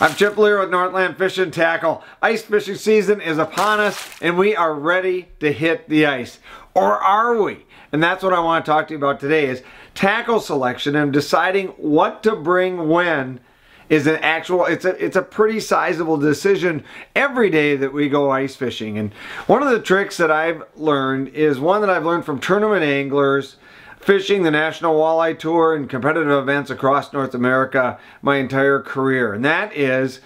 I'm Chip Leer with Northland Fish and Tackle. Ice fishing season is upon us and we are ready to hit the ice. Or are we? And that's what I want to talk to you about today is tackle selection and deciding what to bring when is an actual, it's a pretty sizable decision every day that we go ice fishing. And one of the tricks that I've learned is one that I've learned from tournament anglers fishing the National Walleye Tour and competitive events across North America my entire career. And that is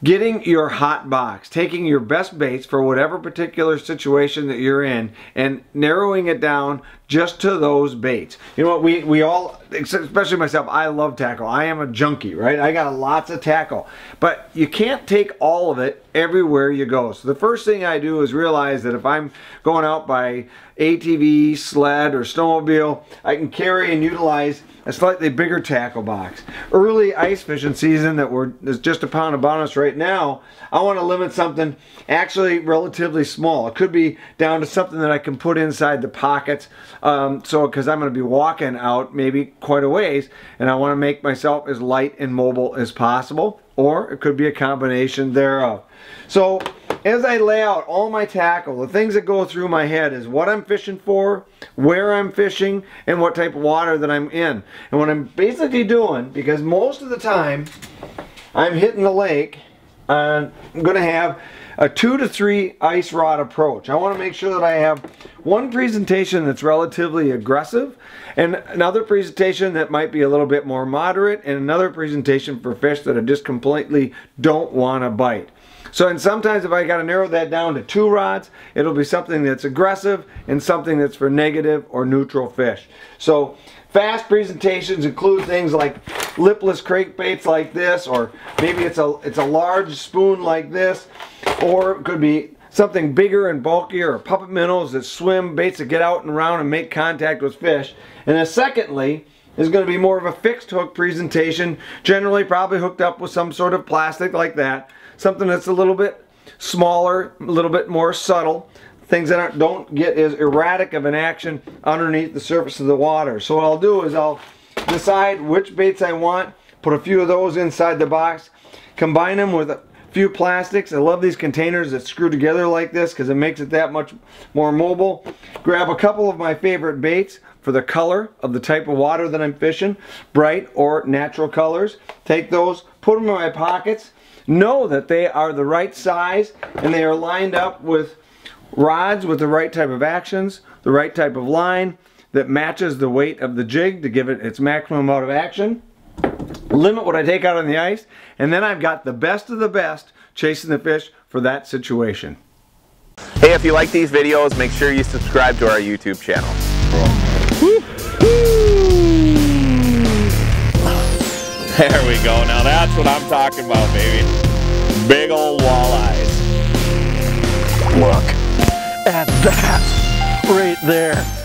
getting your hot box, taking your best baits for whatever particular situation that you're in and narrowing it down just to those baits. You know what, we all, especially myself, I love tackle. I am a junkie, right? I got lots of tackle. But you can't take all of it everywhere you go. So the first thing I do is realize that if I'm going out by ATV, sled, or snowmobile, I can carry and utilize a slightly bigger tackle box. Early ice fishing season that's just upon us right now, I want to limit something actually relatively small. It could be down to something that I can put inside the pockets, because I'm going to be walking out maybe quite a ways, and I want to make myself as light and mobile as possible, or it could be a combination thereof. So as I lay out all my tackle, the things that go through my head is what I'm fishing for, where I'm fishing, and what type of water that I'm in. And what I'm basically doing, because most of the time I'm hitting the lake, I'm going to have a 2 to 3 ice rod approach. I want to make sure that I have one presentation that's relatively aggressive, and another presentation that might be a little bit more moderate, and another presentation for fish that I just completely don't want to bite. So, and sometimes if I got to narrow that down to 2 rods, it'll be something that's aggressive and something that's for negative or neutral fish. So fast presentations include things like lipless crankbaits like this, or maybe it's a large spoon like this, or it could be something bigger and bulkier, or puppet minnows that swim, baits that get out and around and make contact with fish. And then secondly, is going to be more of a fixed hook presentation, generally probably hooked up with some sort of plastic like that. Something that's a little bit smaller, a little bit more subtle, things that don't get as erratic of an action underneath the surface of the water. So what I'll do is I'll decide which baits I want, put a few of those inside the box, combine them with a few plastics. I love these containers that screw together like this because it makes it that much more mobile. Grab a couple of my favorite baits for the color of the type of water that I'm fishing, bright or natural colors. Take those, put them in my pockets. Know that they are the right size and they are lined up with rods with the right type of actions, the right type of line that matches the weight of the jig to give it its maximum amount of action. Limit what I take out on the ice, and then I've got the best of the best chasing the fish for that situation. Hey, if you like these videos, make sure you subscribe to our YouTube channel. There we go. Now that's what I'm talking about, baby. Big old walleyes. Look at that right there.